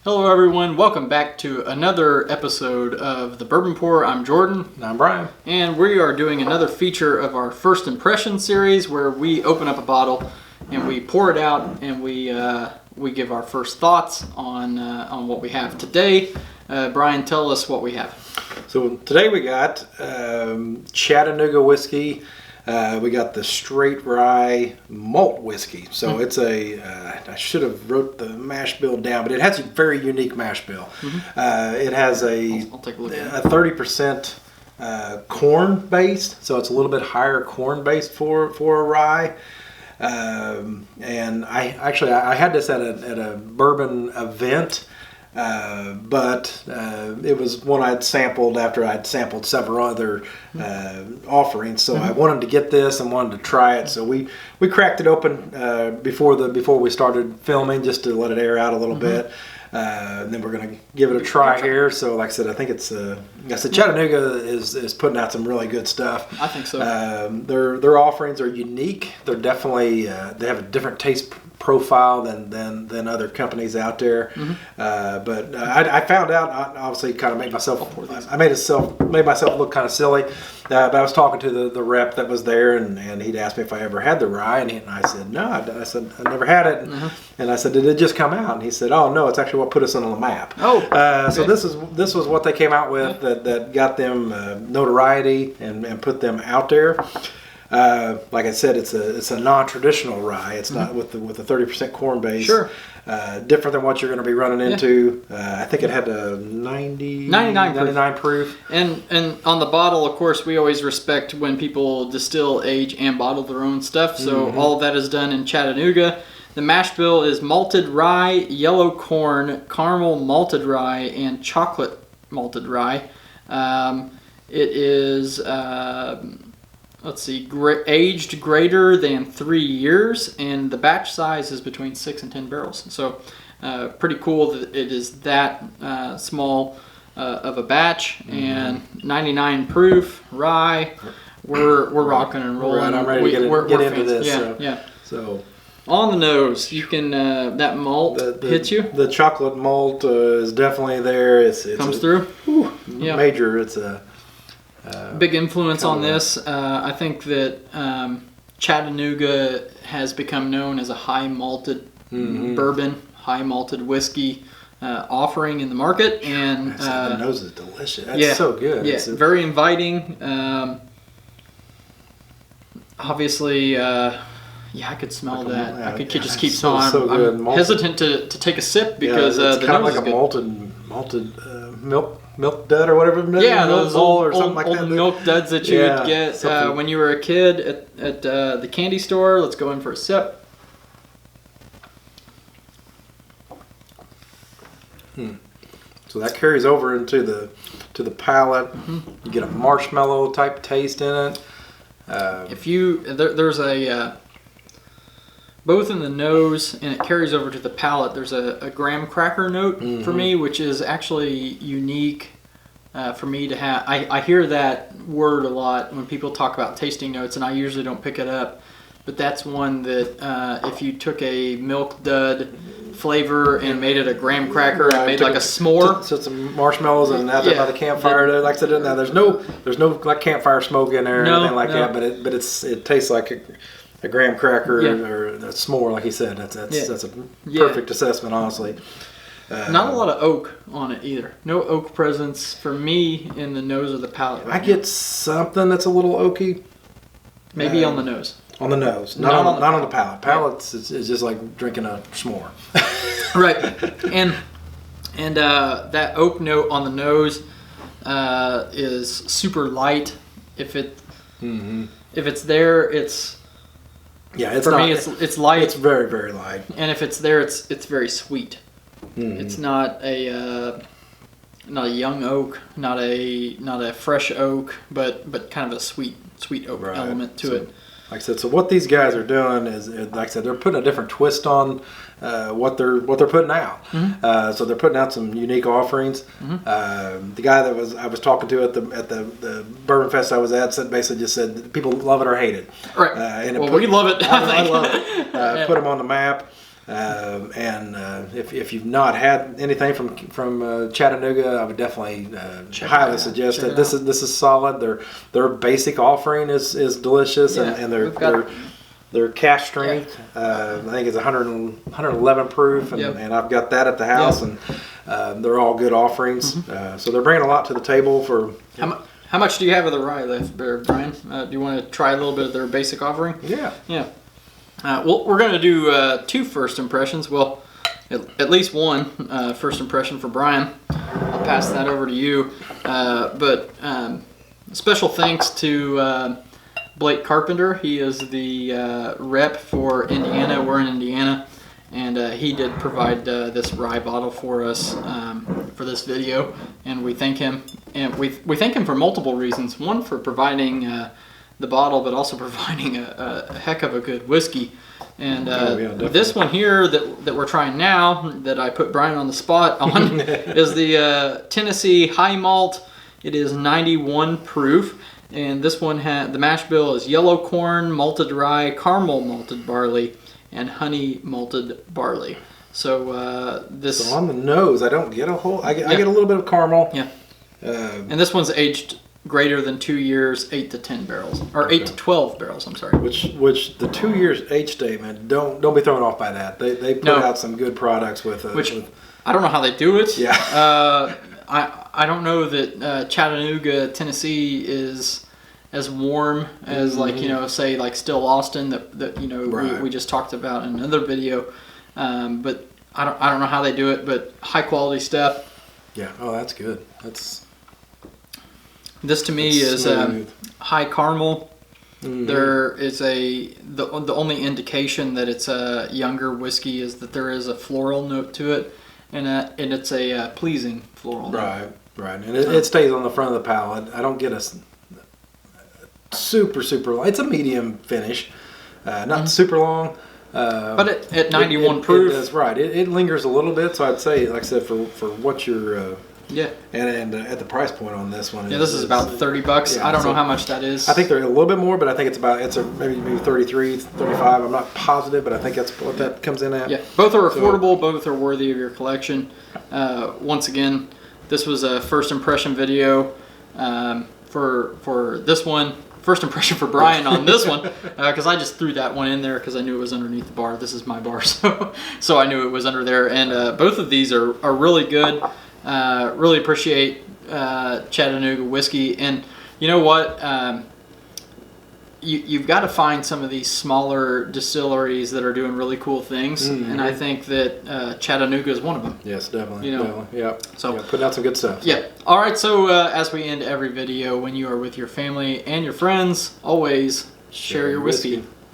Hello everyone, welcome back to another episode of the Bourbon Pour. I'm Jordan. And I'm Brian. And we are doing another feature of our First Impression series where we open up a bottle and we pour it out and we give our first thoughts on what we have today. Brian, tell us what we have. So today we got Chattanooga whiskey. We got the straight rye malt whiskey. So it's I should have wrote the mash bill down, but it has a very unique mash bill. It has I'll take a look at it. 30% corn based, so it's a little bit higher corn based for a rye. And I had this at a bourbon event. But it was one I'd sampled after I'd sampled several other offerings. So I wanted to get this and wanted to try it. So we cracked it open before we started filming, just to let it air out a little bit. And then we're going to give it a try here. So like I said, I think Chattanooga is putting out some really good stuff. I think so. Their offerings are unique. They're definitely they have a different taste profile than other companies out there. But I found out, obviously, kind of made myself look kind of silly. But I was talking to the rep that was there, and he'd asked me if I ever had the rye, and I said no. I said I never had it, and I said, did it just come out? And he said, oh no, it's actually what put us on the map. Okay. So this was what they came out with that got them notoriety and put them out there. Like I said, it's a non-traditional rye. It's not with the 30% corn base. Sure. Different than what you're going to be running into. I think it had a 99 proof. And on the bottle, of course, we always respect when people distill, age, and bottle their own stuff. So all of that is done in Chattanooga. The mash bill is malted rye, yellow corn, caramel malted rye, and chocolate malted rye. It is... let's see, aged greater than 3 years, and the batch size is between 6 and 10 barrels. So pretty cool that it is that small of a batch, and 99 proof rye. We're rocking and rolling. Right, I'm ready to get into this. So on the nose, you can that malt hits you. The chocolate malt is definitely there. It comes through. Major. It's a big influence on this. I think that Chattanooga has become known as a high malted bourbon, high malted whiskey offering in the market, and the nose is delicious. That's so good. Yeah, very inviting. Obviously, I could smell that. I could just keep smelling. So good. I'm hesitant to take a sip because it's the kind nose of like is a malted milk dud or whatever. Those old old milk duds that you would get when you were a kid at the candy store. Let's go in for a sip. So that carries over into the palate. You get a marshmallow type taste in it. There's a both in the nose and it carries over to the palate. There's a graham cracker note for me, which is actually unique for me to have. I hear that word a lot when people talk about tasting notes, and I usually don't pick it up. But that's one that if you took a milk dud flavor and made it a graham cracker and made like a s'more. So some marshmallows and out there by the campfire. Like I said, there's no like campfire smoke in there or anything like that. But it tastes like a graham cracker or a s'more, like he said. That's a perfect assessment, honestly. Not a lot of oak on it either. No oak presence for me in the nose or the palate. I get something that's a little oaky. Maybe on the nose. On the nose, not on the palate. Palate is just like drinking a s'more. Right, and that oak note on the nose is super light. If it's there, it's me. It's light. It's very, very light. And if it's there, it's very sweet. It's not a young oak, not a fresh oak, but kind of a sweet oak element to it. Like I said, so what these guys are doing is, like I said, they're putting a different twist on what they're putting out. So they're putting out some unique offerings. The guy that I was talking to at the Bourbon Fest I was at basically just said people love it or hate it. Right. We love it. I love it. Put them on the map. If you've not had anything from Chattanooga, I would definitely highly suggest it. This is solid. Their basic offering is delicious, and their cash strength. I think it's 111 proof, and I've got that at the house, and they're all good offerings. So they're bringing a lot to the table for. How much do you have of the rye left there, Brian? Do you want to try a little bit of their basic offering? Yeah. Well, we're going to do 2 first impressions. Well, at least one first impression for Brian. I'll pass that over to you. But special thanks to Blake Carpenter. He is the rep for Indiana. We're in Indiana. And he did provide this rye bottle for us for this video, and we thank him. And we thank him for multiple reasons. One, for providing the bottle, but also providing a heck of a good whiskey. And this one here that we're trying now, that I put Brian on the spot on, is the Tennessee High Malt. It is 91 proof. And this one, the mash bill is yellow corn, malted rye, caramel malted barley, and honey malted barley. So this. So on the nose, I don't get a whole. I get a little bit of caramel. Yeah. And this one's aged greater than 2 years, 8 to 10 barrels, or 8 to 12 barrels. I'm sorry. Which the 2 years age statement, don't be thrown off by that. They put out some good products with. I don't know how they do it. Yeah. I don't know that Chattanooga, Tennessee is as warm as say like Still Austin that we just talked about in another video, but I don't know how they do it, but high quality stuff. Yeah. Oh, that's good. This to me is high caramel. There is the only indication that it's a younger whiskey is that there is a floral note to it, and it's a pleasing floral note. Right, and it stays on the front of the palate. I don't get a super long. It's a medium finish, not super long. But at 91 proof, it does, right. It lingers a little bit, so I'd say, like I said, for what you're and at the price point on this one, this is about $30. I don't know how much that is. I think they're a little bit more, but I think it's maybe 33, 35. I'm not positive, but I think that's what that comes in at. Yeah, both are affordable. Both are worthy of your collection. Once again, this was a first impression video for this one. First impression for Brian on this one, because I just threw that one in there because I knew it was underneath the bar. This is my bar, so I knew it was under there. And both of these are really good. Really appreciate Chattanooga whiskey. And you know what? You've got to find some of these smaller distilleries that are doing really cool things, and I think that Chattanooga is one of them. Yes, definitely. Definitely. Yeah. So putting out some good stuff. Yeah. All right. So as we end every video, when you are with your family and your friends, always share your whiskey.